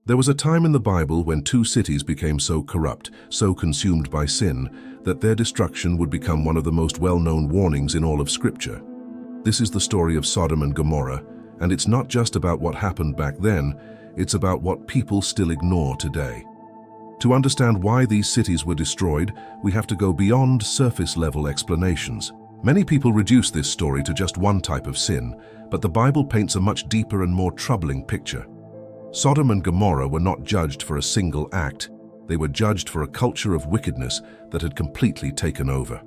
There was a time in the Bible when two cities became so corrupt, so consumed by sin, that their destruction would become one of the most well-known warnings in all of Scripture. This is the story of Sodom and Gomorrah, and it's not just about what happened back then, it's about what people still ignore today. To understand why these cities were destroyed, we have to go beyond surface-level explanations. Many people reduce this story to just one type of sin, but the Bible paints a much deeper and more troubling picture. Sodom and Gomorrah were not judged for a single act. They were judged for a culture of wickedness that had completely taken over.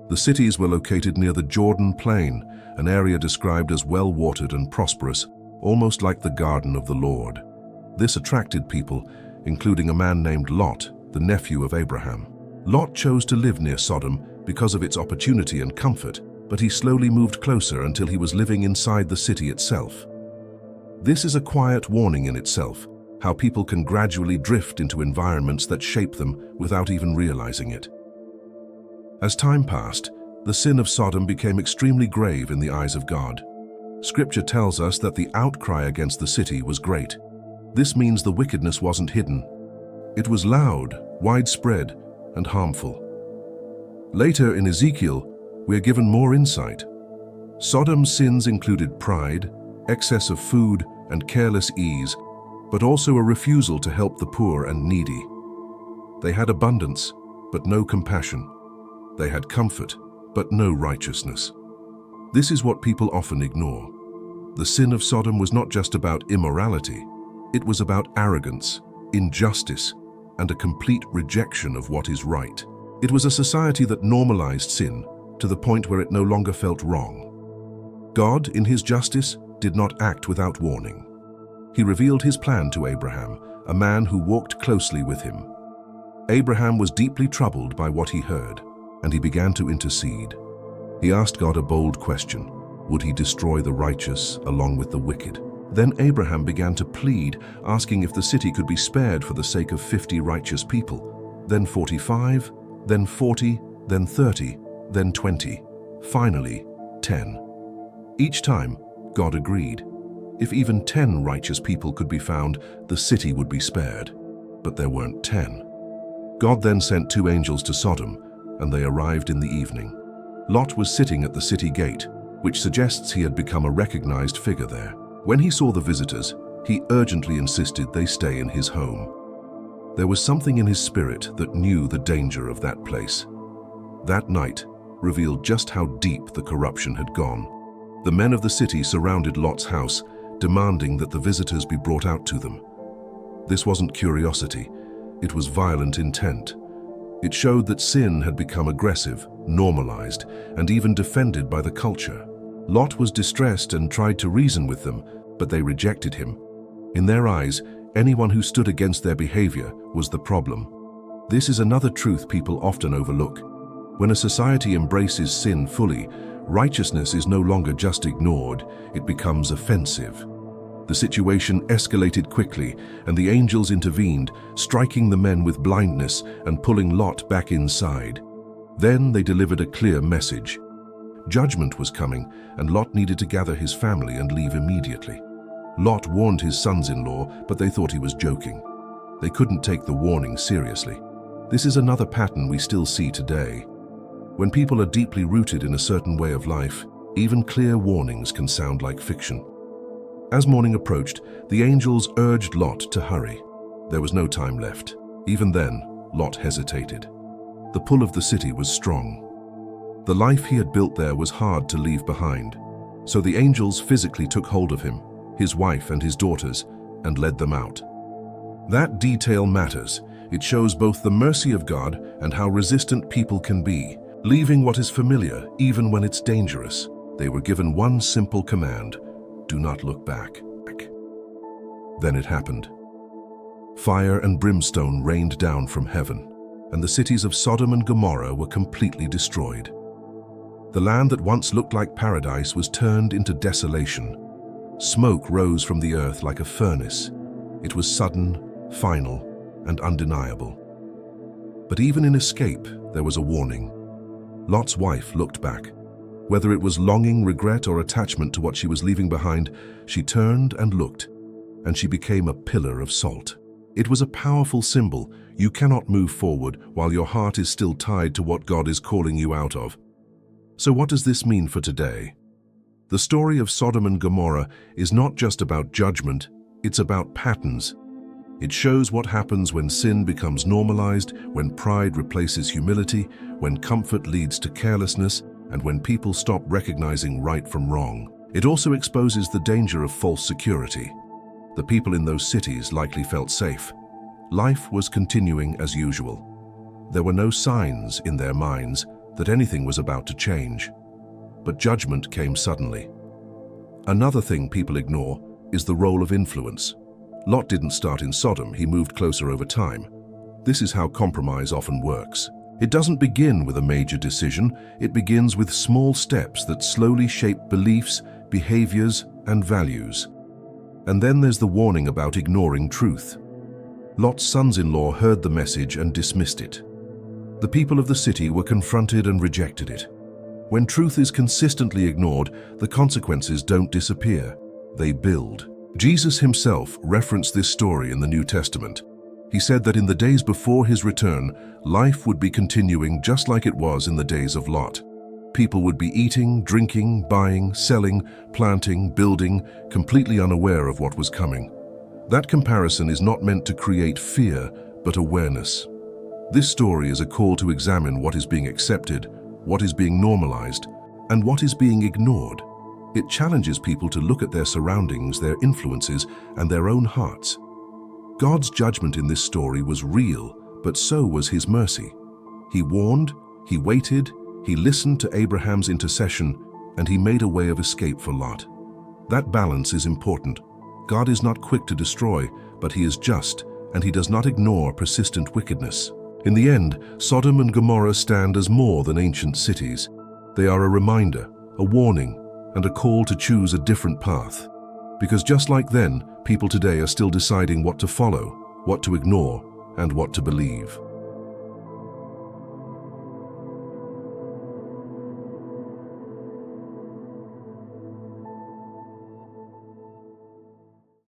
The cities were located near the Jordan Plain, an area described as well-watered and prosperous, almost like the garden of the Lord. This attracted people, including a man named Lot, the nephew of Abraham. Lot chose to live near Sodom because of its opportunity and comfort, but he slowly moved closer until he was living inside the city itself. This is a quiet warning in itself, how people can gradually drift into environments that shape them without even realizing it. As time passed, the sin of Sodom became extremely grave in the eyes of God. Scripture tells us that the outcry against the city was great. This means the wickedness wasn't hidden. It was loud, widespread, and harmful. Later in Ezekiel, we are given more insight. Sodom's sins included pride, excess of food, and careless ease, but also a refusal to help the poor and needy. They had abundance, but no compassion. They had comfort, but no righteousness. This is what people often ignore. The sin of Sodom was not just about immorality. It was about arrogance, injustice, and a complete rejection of what is right. It was a society that normalized sin to the point where it no longer felt wrong. God, in his justice, did not act without warning. He revealed his plan to Abraham, a man who walked closely with him. Abraham was deeply troubled by what he heard, and he began to intercede. He asked God a bold question: would he destroy the righteous along with the wicked? Then Abraham began to plead, asking if the city could be spared for the sake of 50 righteous people, then 45, then 40, then 30, then 20, finally 10. Each time, God agreed. If even 10 righteous people could be found, the city would be spared. But there weren't 10. God then sent 2 angels to Sodom, and they arrived in the evening. Lot was sitting at the city gate, which suggests he had become a recognized figure there. When he saw the visitors, he urgently insisted they stay in his home. There was something in his spirit that knew the danger of that place. That night revealed just how deep the corruption had gone. The men of the city surrounded Lot's house, demanding that the visitors be brought out to them. This wasn't curiosity, it was violent intent. It showed that sin had become aggressive, normalized, and even defended by the culture. Lot was distressed and tried to reason with them, but they rejected him. In their eyes, anyone who stood against their behavior was the problem. This is another truth people often overlook. When a society embraces sin fully, righteousness is no longer just ignored, it becomes offensive. The situation escalated quickly, and the angels intervened, striking the men with blindness and pulling Lot back inside. Then they delivered a clear message. Judgment was coming, and Lot needed to gather his family and leave immediately. Lot warned his sons-in-law, but they thought he was joking. They couldn't take the warning seriously. This is another pattern we still see today. When people are deeply rooted in a certain way of life, even clear warnings can sound like fiction. As morning approached, the angels urged Lot to hurry. There was no time left. Even then, Lot hesitated. The pull of the city was strong. The life he had built there was hard to leave behind. So the angels physically took hold of him, his wife and his daughters, and led them out. That detail matters. It shows both the mercy of God and how resistant people can be, leaving what is familiar even when it's dangerous. They were given one simple command: do not look back. Then it happened. Fire and brimstone rained down from heaven, and the cities of Sodom and Gomorrah were completely destroyed. The land that once looked like paradise was turned into desolation. Smoke rose from the earth like a furnace. It was sudden, final, and undeniable. But even in escape, there was a warning. Lot's wife looked back. Whether it was longing, regret, or attachment to what she was leaving behind, she turned and looked. and she became a pillar of salt. It was a powerful symbol. You cannot move forward while your heart is still tied to what God is calling you out of. So what does this mean for today? The story of Sodom and Gomorrah is not just about judgment, it's about patterns. It shows what happens when sin becomes normalized, when pride replaces humility, when comfort leads to carelessness, and when people stop recognizing right from wrong. It also exposes the danger of false security. The people in those cities likely felt safe. Life was continuing as usual. There were no signs in their minds that anything was about to change. But judgment came suddenly. Another thing people ignore is the role of influence. Lot didn't start in Sodom, he moved closer over time. This is how compromise often works. It doesn't begin with a major decision, it begins with small steps that slowly shape beliefs, behaviors, and values. And then there's the warning about ignoring truth. Lot's sons-in-law heard the message and dismissed it. The people of the city were confronted and rejected it. When truth is consistently ignored, the consequences don't disappear, they build. Jesus himself referenced this story in the New Testament. He said that in the days before his return, life would be continuing just like it was in the days of Lot. People would be eating, drinking, buying, selling, planting, building, completely unaware of what was coming. That comparison is not meant to create fear, but awareness. This story is a call to examine what is being accepted, what is being normalized, and what is being ignored. It challenges people to look at their surroundings, their influences, and their own hearts. God's judgment in this story was real, but so was his mercy. He warned, he waited, he listened to Abraham's intercession, and he made a way of escape for Lot. That balance is important. God is not quick to destroy, but he is just, and he does not ignore persistent wickedness. In the end, Sodom and Gomorrah stand as more than ancient cities. They are a reminder, a warning, and a call to choose a different path. Because just like then, people today are still deciding what to follow, what to ignore, and what to believe.